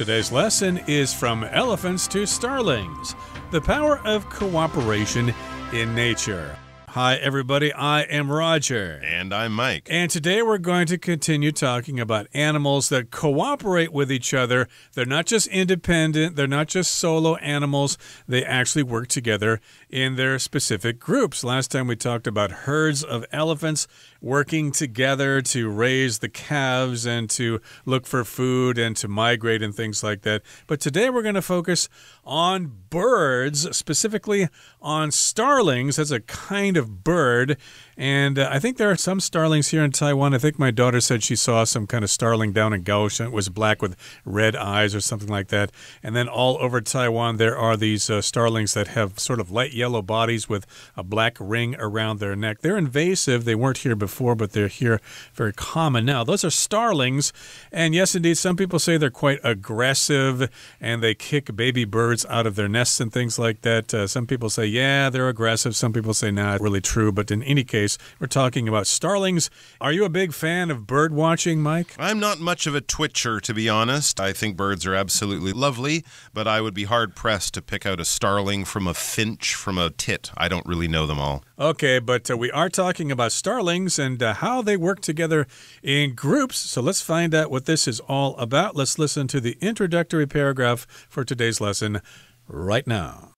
Today's lesson is From Elephants to Starlings, the Power of Cooperation in Nature. Hi, everybody. I am Roger. And I'm Mike. And today we're going to continue talking about animals that cooperate with each other. They're not just independent. They're not just solo animals. They actually work together in their specific groups. Last time we talked about herds of elephants working together to raise the calves and to look for food and to migrate and things like that. But today we're going to focus on birds, specifically on starlings. That's a kind of bird. And I think there are some starlings here in Taiwan. I think my daughter said she saw some kind of starling down in Kaohsiung. It was black with red eyes or something like that. And then all over Taiwan, there are these starlings that have sort of light yellow bodies with a black ring around their neck. They're invasive. They weren't here before, but they're here very common now. Those are starlings. And yes, indeed, some people say they're quite aggressive and they kick baby birds out of their nests and things like that. Some people say, yeah, they're aggressive. Some people say, nah, it's really true. But in any case, we're talking about starlings. Are you a big fan of bird watching, Mike? I'm not much of a twitcher, to be honest. I think birds are absolutely lovely, but I would be hard-pressed to pick out a starling from a finch, from a tit. I don't really know them all. Okay, but we are talking about starlings and how they work together in groups. So let's find out what this is all about. Let's listen to the introductory paragraph for today's lesson right now.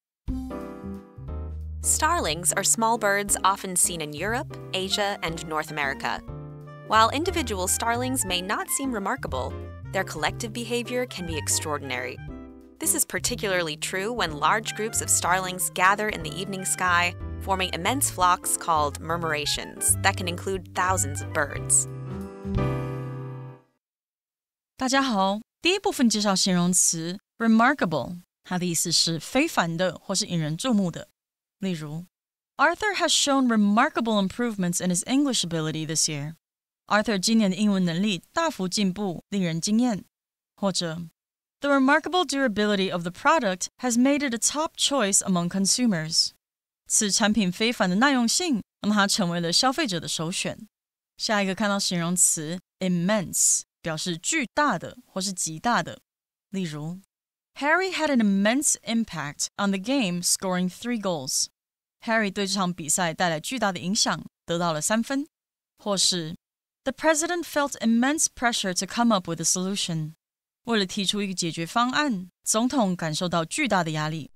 Starlings are small birds often seen in Europe, Asia, and North America. While individual starlings may not seem remarkable, their collective behavior can be extraordinary. This is particularly true when large groups of starlings gather in the evening sky, forming immense flocks called murmurations that can include thousands of birds. 大家好，第一部分介绍形容词 remarkable， 它的意思是非凡的或是引人注目的。例如 Arthur has shown remarkable improvements in his English ability this year. Arthur 今年的英文能力大幅进步，令人惊艳。或者 The remarkable durability of the product has made it a top choice among consumers. 此产品非凡的耐用性让它成为了消费者的首选。下一个看到形容词 immense， 表示巨大的或是极大的。例如 Harry had an immense impact on the game, scoring 3 goals. Harry 对这场比赛带来巨大的影响，得到了3分。或是 The president felt immense pressure to come up with a solution. 为了提出一个解决方案，总统感受到巨大的压力。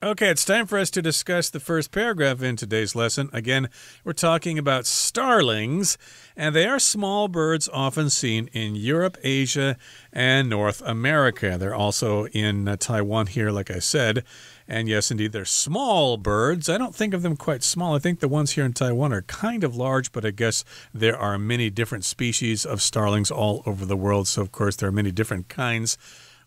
Okay, it's time for us to discuss the first paragraph in today's lesson. Again, we're talking about starlings, and they are small birds often seen in Europe, Asia, and North America. They're also in Taiwan here, like I said. And yes, indeed, they're small birds. I don't think of them quite small. I think the ones here in Taiwan are kind of large, but I guess there are many different species of starlings all over the world. So, of course, there are many different kinds.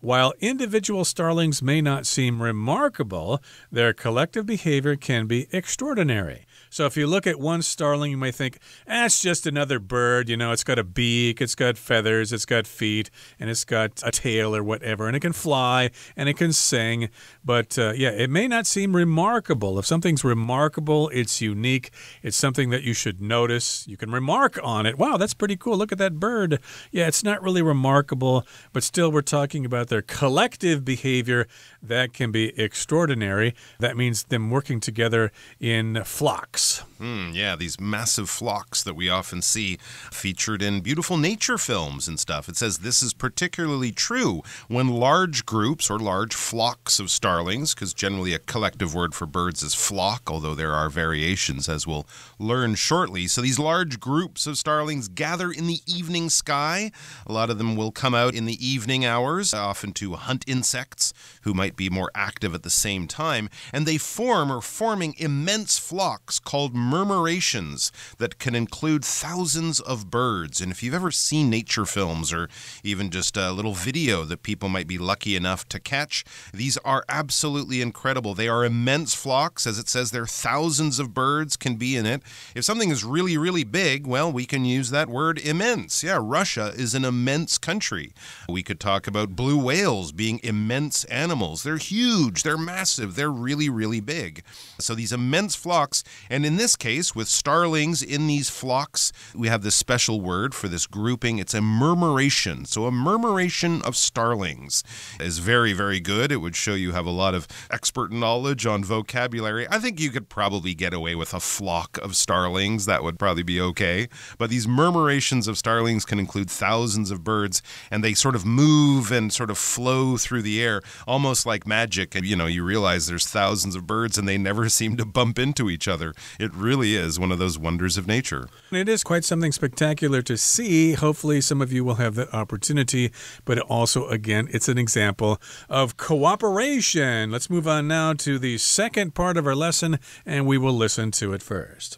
While individual starlings may not seem remarkable, their collective behavior can be extraordinary. So if you look at one starling, you may think, it's just another bird. You know, it's got a beak, it's got feathers, it's got feet, and it's got a tail or whatever, and it can fly, and it can sing. But yeah, it may not seem remarkable. If something's remarkable, it's unique, it's something that you should notice. You can remark on it. Wow, that's pretty cool. Look at that bird. Yeah, it's not really remarkable, but still we're talking about their collective behavior that can be extraordinary. That means them working together in flocks. Yeah, these massive flocks that we often see featured in beautiful nature films and stuff. It says this is particularly true when large groups or large flocks of starlings, because generally a collective word for birds is flock, although there are variations, as we'll learn shortly. So these large groups of starlings gather in the evening sky. A lot of them will come out in the evening hours, often to hunt insects who might be more active at the same time, and they forming immense flocks called murmurations that can include thousands of birds. And if you've ever seen nature films or even just a little video that people might be lucky enough to catch, these are absolutely incredible. They are immense flocks. As it says there, thousands of birds can be in it. If something is really, really big, well, we can use that word immense. Yeah, Russia is an immense country. We could talk about blue whales being immense animals. They're huge, they're massive, they're really, really big. So these immense flocks, and in this case, with starlings in these flocks, we have this special word for this grouping. It's a murmuration. So a murmuration of starlings is very, very good. It would show you have a lot of expert knowledge on vocabulary. I think you could probably get away with a flock of starlings. That would probably be okay. But these murmurations of starlings can include thousands of birds, and they sort of move and sort of flow through the air, almost like magic. And, you realize there's thousands of birds and they never seem to bump into each other. It really is one of those wonders of nature. It is quite something spectacular to see. Hopefully some of you will have that opportunity. But also, again, it's an example of cooperation. Let's move on now to the second part of our lesson, and we will listen to it first.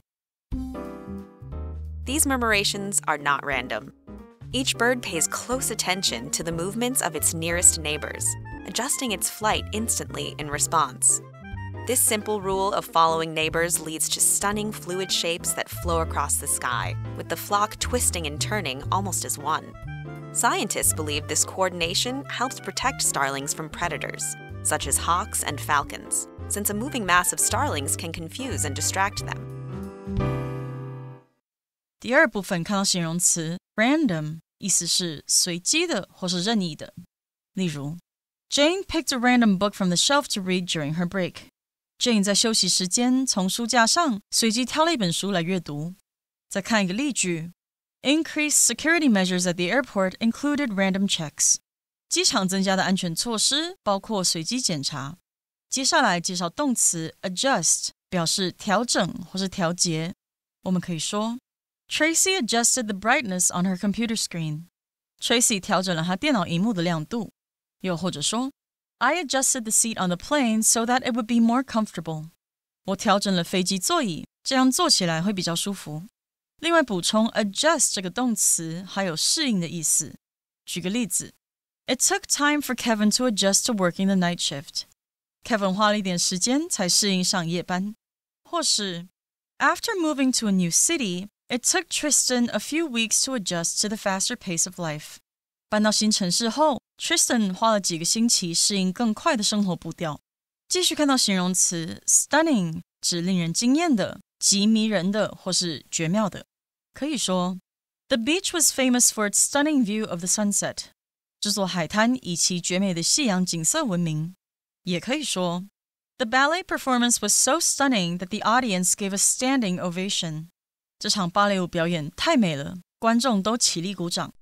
These murmurations are not random. Each bird pays close attention to the movements of its nearest neighbors, adjusting its flight instantly in response. This simple rule of following neighbors leads to stunning fluid shapes that flow across the sky, with the flock twisting and turning almost as one. Scientists believe this coordination helps protect starlings from predators, such as hawks and falcons, since a moving mass of starlings can confuse and distract them. 第二部分看到形容词 random， 意思是随机的或是任意的。例如 Jane picked a random book from the shelf to read during her break. Jane 在休息时间从书架上随机挑了一本书来阅读。再看一个例句 Increased security measures at the airport included random checks. 机场增加的安全措施包括随机检查。接下来介绍动词 adjust， 表示调整或是调节。我们可以说Tracy adjusted the brightness on her computer screen. Tracy 调整了她电脑萤幕的亮度。又或者说 I adjusted the seat on the plane so that it would be more comfortable. 我调整了飞机座椅，这样坐起来会比较舒服。另外补充 adjust 这个动词还有适应的意思。举个例子 It took time for Kevin to adjust to working the night shift. Kevin 花了一点时间才适应上夜班。或是 After moving to a new city,It took Tristan a few weeks to adjust to the faster pace of life. 搬到新城市后 Tristan 花了几个星期适应更快的生活步调。继续看到形容词 stunning， 指令人惊艳的、极迷人的或是绝妙的。可以说 The beach was famous for its stunning view of the sunset. 这座海滩以其绝美的夕阳景色闻名。也可以说 The ballet performance was so stunning that the audience gave a standing ovation.这场芭蕾舞表演太美了，观众都起立鼓掌。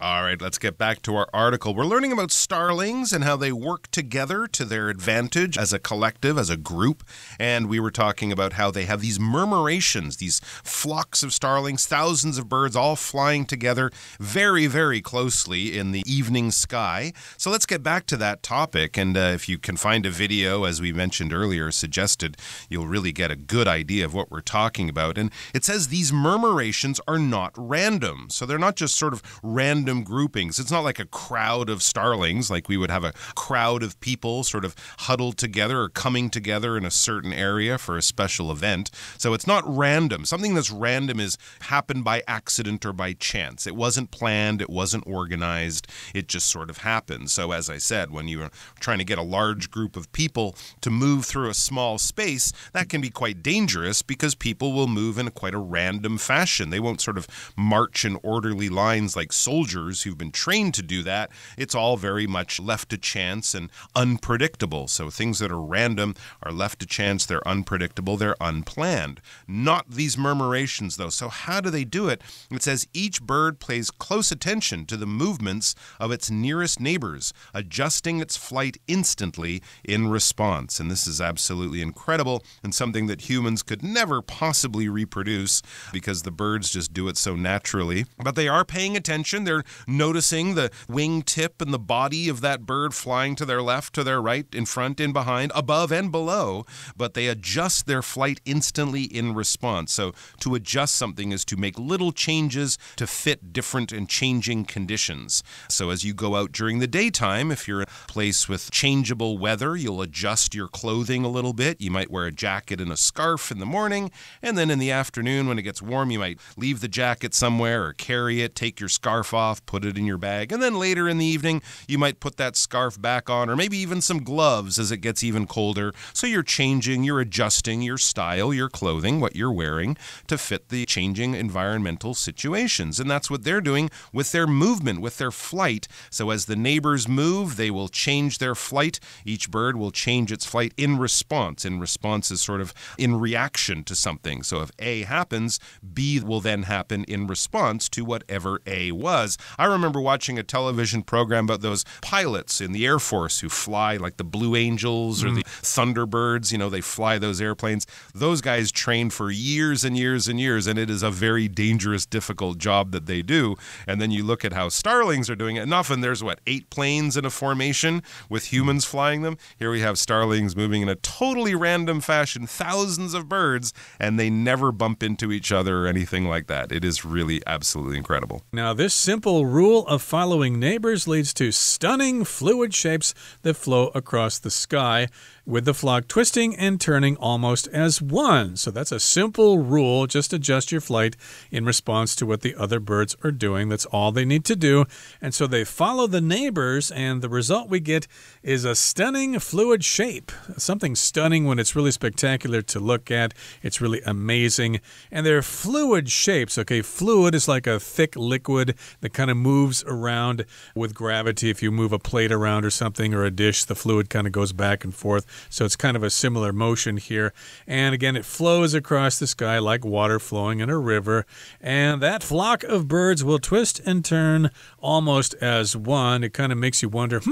All right, let's get back to our article. We're learning about starlings and how they work together to their advantage as a collective, as a group. And we were talking about how they have these murmurations, these flocks of starlings, thousands of birds all flying together very, very closely in the evening sky. So let's get back to that topic. And if you can find a video, as we mentioned earlier, suggested, you'll really get a good idea of what we're talking about. And it says these murmurations are not random. So they're not just sort of random groupings. It's not like a crowd of starlings, like we would have a crowd of people sort of huddled together or coming together in a certain area for a special event. So it's not random. Something that's random is happened by accident or by chance. It wasn't planned. It wasn't organized. It just sort of happened. So as I said, when you're trying to get a large group of people to move through a small space, that can be quite dangerous because people will move in quite a random fashion. They won't sort of march in orderly lines like soldiers who've been trained to do that. It's all very much left to chance and unpredictable. So things that are random are left to chance. They're unpredictable. They're unplanned. Not these murmurations, though. So how do they do it? It says each bird pays close attention to the movements of its nearest neighbors, adjusting its flight instantly in response. And this is absolutely incredible and something that humans could never possibly reproduce because the birds just do it so naturally. But they are paying attention. They're noticing the wingtip and the body of that bird flying to their left, to their right, in front, in behind, above and below, but they adjust their flight instantly in response. So to adjust something is to make little changes to fit different and changing conditions. So as you go out during the daytime, if you're in a place with changeable weather, you'll adjust your clothing a little bit. You might wear a jacket and a scarf in the morning, and then in the afternoon when it gets warm, you might leave the jacket somewhere or carry it, take your scarf off, put it in your bag, and then later in the evening, you might put that scarf back on, or maybe even some gloves as it gets even colder. So you're changing, you're adjusting your style, your clothing, what you're wearing to fit the changing environmental situations. And that's what they're doing with their movement, with their flight. So as the neighbors move, they will change their flight. Each bird will change its flight in response. In response is sort of in reaction to something. So if A happens, B will then happen in response to whatever A was. I remember watching a television program about those pilots in the Air Force who fly like the Blue Angels or the Thunderbirds. You know, they fly those airplanes. Those guys train for years and years and years, and it is a very dangerous, difficult job that they do. And then you look at how starlings are doing it, and often there's, 8 planes in a formation with humans flying them. Here we have starlings moving in a totally random fashion, thousands of birds, and they never bump into each other or anything like that. It is really absolutely incredible. Now, this simple rule of following neighbors leads to stunning fluid shapes that flow across the sky, with the flock twisting and turning almost as one. So that's a simple rule. Just adjust your flight in response to what the other birds are doing. That's all they need to do. And so they follow the neighbors, and the result we get is a stunning fluid shape. Something stunning when it's really spectacular to look at. It's really amazing. And they're fluid shapes. Okay, fluid is like a thick liquid that kind of moves around with gravity. If you move a plate around or something, or a dish, the fluid kind of goes back and forth. So it's kind of a similar motion here. And again, it flows across the sky like water flowing in a river. And that flock of birds will twist and turn almost as one. It kind of makes you wonder,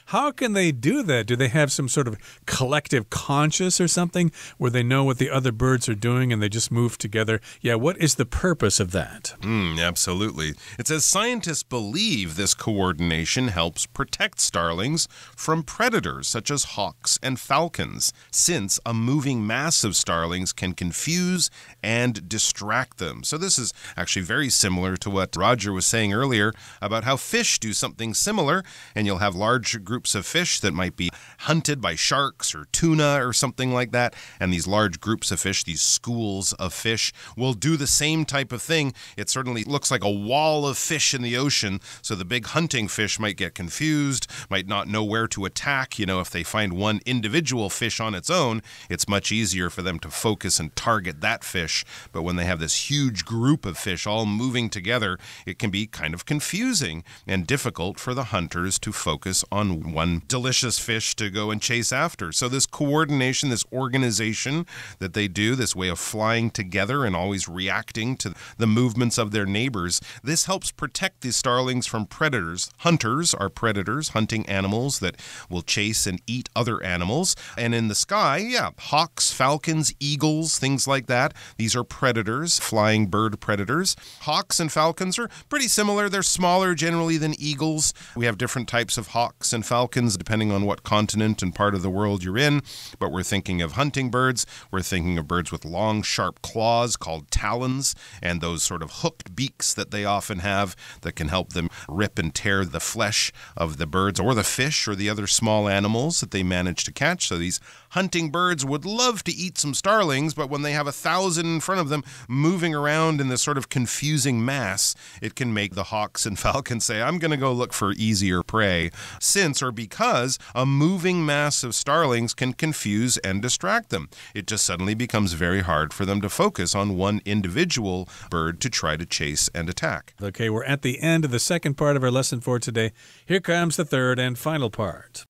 how can they do that? Do they have some sort of collective conscious or something where they know what the other birds are doing and they just move together? Yeah, what is the purpose of that? Absolutely. It says scientists believe this coordination helps protect starlings from predators such as hawks and falcons, since a moving mass of starlings can confuse and distract them. So this is actually very similar to what Roger was saying earlier about how fish do something similar, and you'll have large groups of fish that might be hunted by sharks or tuna or something like that, and these large groups of fish, these schools of fish, will do the same type of thing. It certainly looks like a wall of fish in the ocean, so the big hunting fish might get confused, might not know where to attack. If they find one individual fish on its own, it's much easier for them to focus and target that fish. But when they have this huge group of fish all moving together, it can be kind of confusing and difficult for the hunters to focus on one delicious fish to go and chase after. So this coordination, this organization that they do, this way of flying together and always reacting to the movements of their neighbors, this helps protect the starlings from predators. Hunters are predators, hunting animals that will chase and eat other animals. And in the sky, hawks, falcons, eagles, things like that. These are predators, flying bird predators. Hawks and falcons are pretty similar. They're smaller generally than eagles. We have different types of hawks and falcons depending on what continent and part of the world you're in. But we're thinking of hunting birds. We're thinking of birds with long, sharp claws called talons, and those sort of hooked beaks that they often have that can help them rip and tear the flesh of the birds or the fish or the other small animals that they manage to catch. So these hunting birds would love to eat some starlings, but when they have 1,000 in front of them moving around in this sort of confusing mass, it can make the hawks and falcons say, I'm going to go look for easier prey, since or because a moving mass of starlings can confuse and distract them. It just suddenly becomes very hard for them to focus on one individual bird to try to chase and attack. Okay, we're at the end of the second part of our lesson for today. Here comes the third and final part.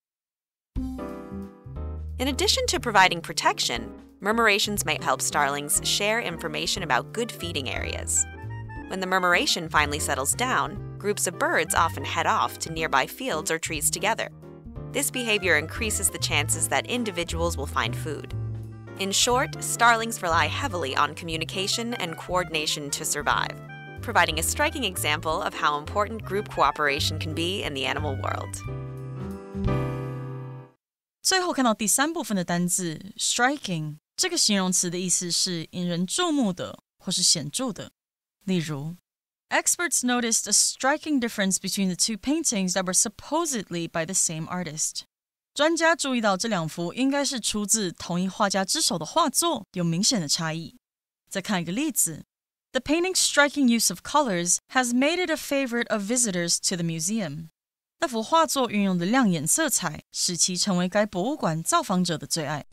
In addition to providing protection, murmurations may help starlings share information about good feeding areas. When the murmuration finally settles down, groups of birds often head off to nearby fields or trees together. This behavior increases the chances that individuals will find food. In short, starlings rely heavily on communication and coordination to survive. providing a striking example of how important group cooperation can be in the animal world. 最后看到第3部分的单字 striking， 这个形容词的意思是引人注目的或是显著的。例如 Experts noticed a striking difference between the two paintings that were supposedly by the same artist. 专家注意到这2幅应该是出自同一画家之手的画作有明显的差异。再看一个例子 The painting's striking use of colors has made it a favorite of visitors to the museum. 那幅画作运用的亮眼色彩使其成为该博物馆造访者的最爱。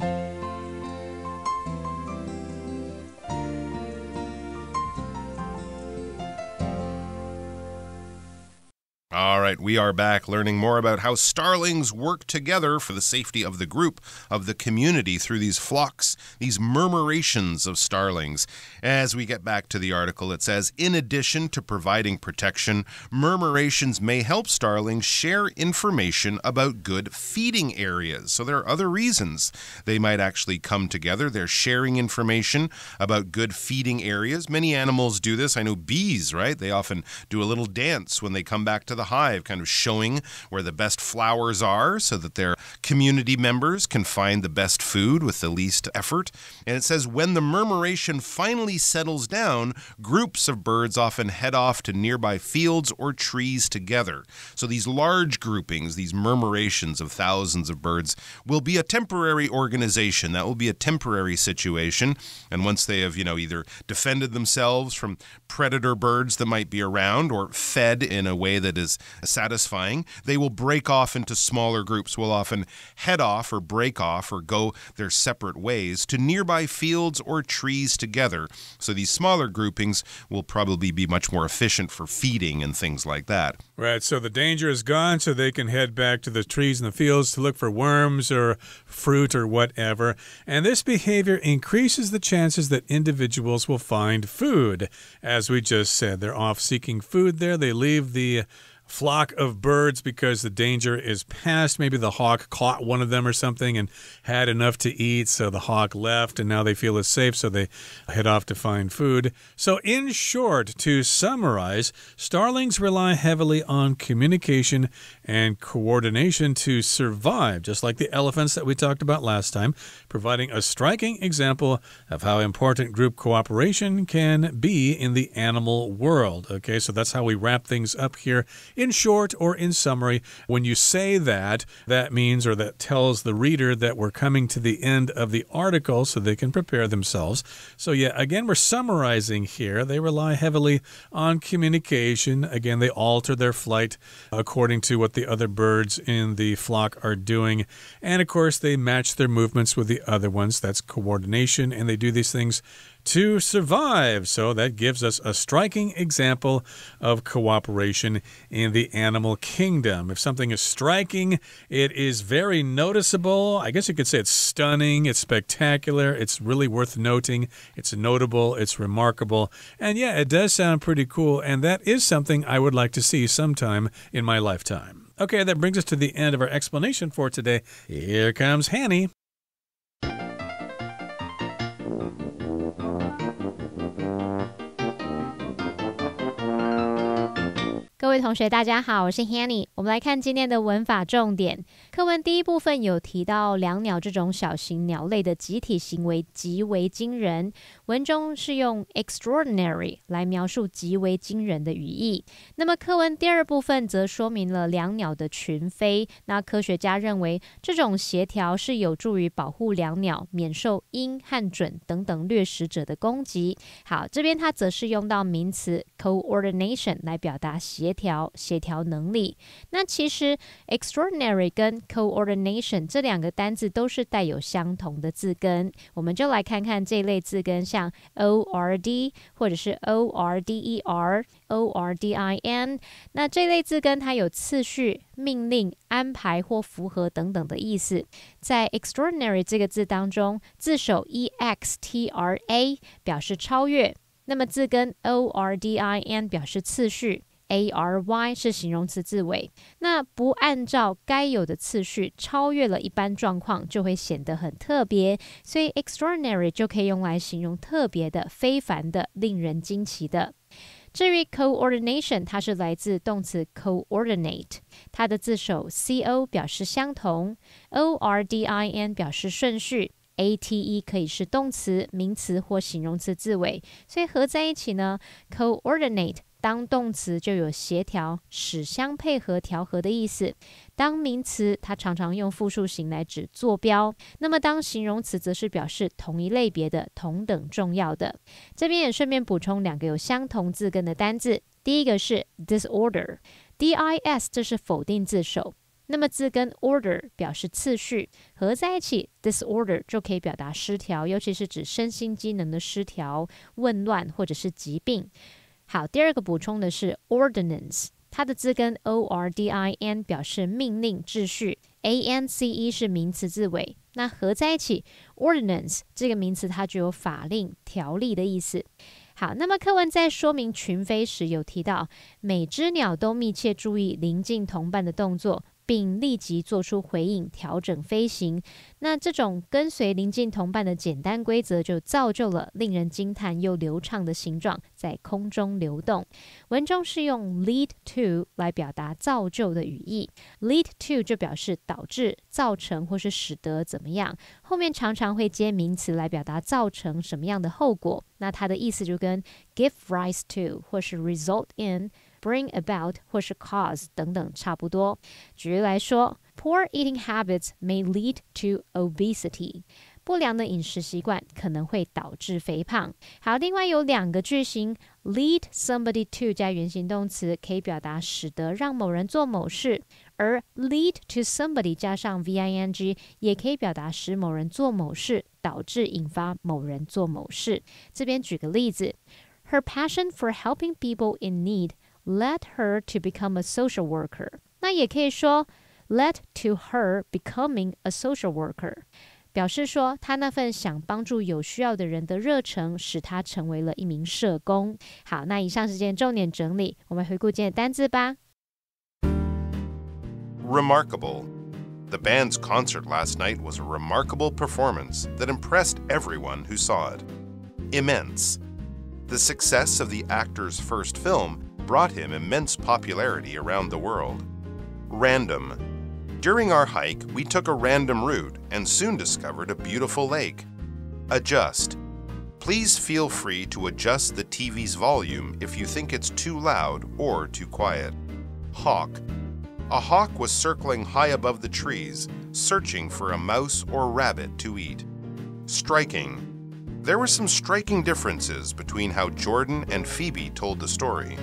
All right, we are back learning more about how starlings work together for the safety of the group, of the community through these flocks, these murmurations of starlings. As we get back to the article, it says, in addition to providing protection, murmurations may help starlings share information about good feeding areas. So there are other reasons they might actually come together. They're sharing information about good feeding areas. Many animals do this. I know bees, right? They often do a little dance when they come back to the hive, kind of showing where the best flowers are so that their community members can find the best food with the least effort. And it says, when the murmuration finally settles down, groups of birds often head off to nearby fields or trees together. So these large groupings, these murmurations of thousands of birds, will be a temporary organization. That will be a temporary situation. And once they have, either defended themselves from predator birds that might be around or fed in a way that is satisfying, they will break off into smaller groups, will often head off or break off or go their separate ways to nearby fields or trees together. So these smaller groupings will probably be much more efficient for feeding and things like that. Right, so the danger is gone, so they can head back to the trees and the fields to look for worms or fruit or whatever. And this behavior increases the chances that individuals will find food. As we just said, they're off seeking food there. They leave the flock of birds because the danger is past. Maybe the hawk caught one of them or something and had enough to eat, so the hawk left, and now they feel it's safe, so they head off to find food. So in short, to summarize, starlings rely heavily on communication and coordination to survive, just like the elephants that we talked about last time, providing a striking example of how important group cooperation can be in the animal world. Okay, so that's how we wrap things up here. In short, or in summary, when you say that, that means, or that tells the reader that we're coming to the end of the article so they can prepare themselves. So yeah, again, we're summarizing here. They rely heavily on communication. Again, they alter their flight according to what the other birds in the flock are doing. And of course, they match their movements with the other ones. That's coordination, and they do these things to survive. So that gives us a striking example of cooperation in the animal kingdom. If something is striking, it is very noticeable. I guess you could say it's stunning, it's spectacular, it's really worth noting, it's notable, it's remarkable. And yeah, it does sound pretty cool, and that is something I would like to see sometime in my lifetime. Okay, that brings us to the end of our explanation for today. Here comes Hanny. 各位同学大家好，我是 Hanny。 我们来看今天的文法重点。课文第一部分有提到椋鸟这种小型鸟类的集体行为极为惊人，文中是用 extraordinary 来描述极为惊人的语义。那么课文第二部分则说明了椋鸟的群飞，那科学家认为这种协调是有助于保护椋鸟免受鹰和隼等等掠食者的攻击。好，这边它则是用到名词 coordination 来表达协调能力。那其实 extraordinary 跟 coordination 这两个单字都是带有相同的字根，我们就来看看这类字根，像 ord 或者是 order、ordin， 那这类字根它有次序、命令、安排或符合等等的意思。在 extraordinary 这个字当中，字首 extra 表示超越，那么字根 ordin 表示次序，ary 是形容词字尾，那不按照该有的次序超越了一般状况，就会显得很特别，所以 extraordinary 就可以用来形容特别的、非凡的、令人惊奇的。至于 coordination， 它是来自动词 coordinate， 它的字首 co 表示相同， ordin 表示顺序，ate 可以是动词、名词或形容词字尾，所以合在一起呢 coordinate 当动词就有协调、使相配合、调和的意思。当名词，它常常用复数形来指坐标。那么当形容词，则是表示同一类别的、同等重要的。这边也顺便补充2个有相同字根的单字。第一个是 disorder，dis 这是否定字首。那么字根 order 表示次序，合在一起 disorder 就可以表达失调，尤其是指身心机能的失调、紊乱或者是疾病。好，第二个补充的是 ordinance， 它的字根 ordin 表示命令、秩序， ance 是名词字尾，那合在一起 ordinance 这个名词它具有法令、条例的意思。好，那么课文在说明群飞时有提到，每只鸟都密切注意邻近同伴的动作，并立即做出回应，调整飞行。那这种跟随邻近同伴的简单规则，就造就了令人惊叹又流畅的形状在空中流动。文中是用 lead to 来表达造就的语义， lead to 就表示导致、造成或是使得怎么样，后面常常会接名词来表达造成什么样的后果。那它的意思就跟 give rise to 或是 result in、bring about 或是 cause 等等差不多。举例来说， Poor eating habits may lead to obesity。 不良的饮食习惯可能会导致肥胖。好，另外有2个句型 lead somebody to 加原形动词，可以表达使得让某人做某事，而 lead to somebody 加上 VING 也可以表达使某人做某事，导致引发某人做某事。这边举个例子， Her passion for helping people in need led her to become a social worker。 那也可以说 led to her becoming a social worker， 表示说她那份想帮助有需要的人的热忱使她成为了一名社工。好，那以上是今天重点整理，我们回顾今天的单字吧。 Remarkable. The band's concert last night was a remarkable performance that impressed everyone who saw it. Immense. The success of the actor's first film brought him immense popularity around the world. Random. During our hike, we took a random route and soon discovered a beautiful lake. Adjust. Please feel free to adjust the TV's volume if you think it's too loud or too quiet. Hawk. A hawk was circling high above the trees, searching for a mouse or rabbit to eat. Striking. There were some striking differences between how Jordan and Phoebe told the story.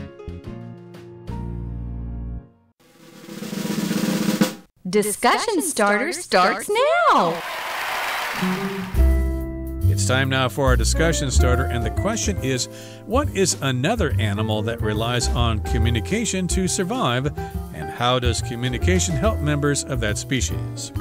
Discussion Starter starts now! It's time now for our discussion starter, and the question is, what is another animal that relies on communication to survive, and how does communication help members of that species?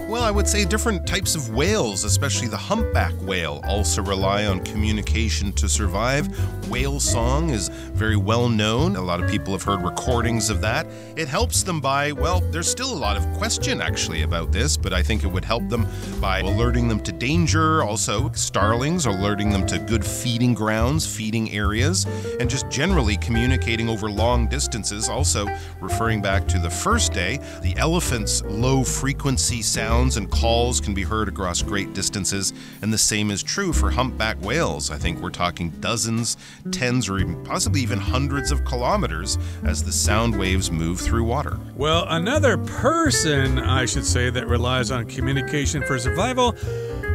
Well, I would say different types of whales, especially the humpback whale, also rely on communication to survive. Whale song is very well known. A lot of people have heard recordings of that. It helps them by, well, there's still a lot of question actually about this, but I think it would help them by alerting them to danger. Also, starlings, alerting them to good feeding grounds, feeding areas, and just generally communicating over long distances. Also, referring back to the first day, the elephant's low frequency sounds and calls can be heard across great distances, and the same is true for humpback whales. I think we're talking dozens, tens, or even possibly even hundreds of kilometers as the sound waves move through water. Well, another person, I should say, that relies on communication for survival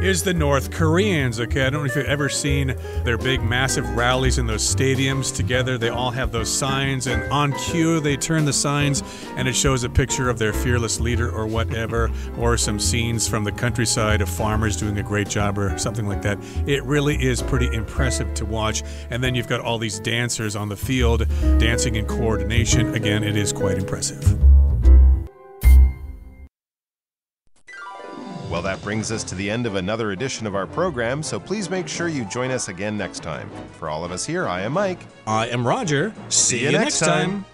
is the North Koreans. Okay, I don't know if you've ever seen their big massive rallies in those stadiums together. They all have those signs, and on cue they turn the signs and it shows a picture of their fearless leader or whatever, or some scenes from the countryside of farmers doing a great job or something like that. It really is pretty impressive to watch. And then you've got all these dancers on the field dancing in coordination. Again, it is quite impressive. Well, that brings us to the end of another edition of our program, so please make sure you join us again next time. For all of us here, I am Mike. I am Roger. See you next time.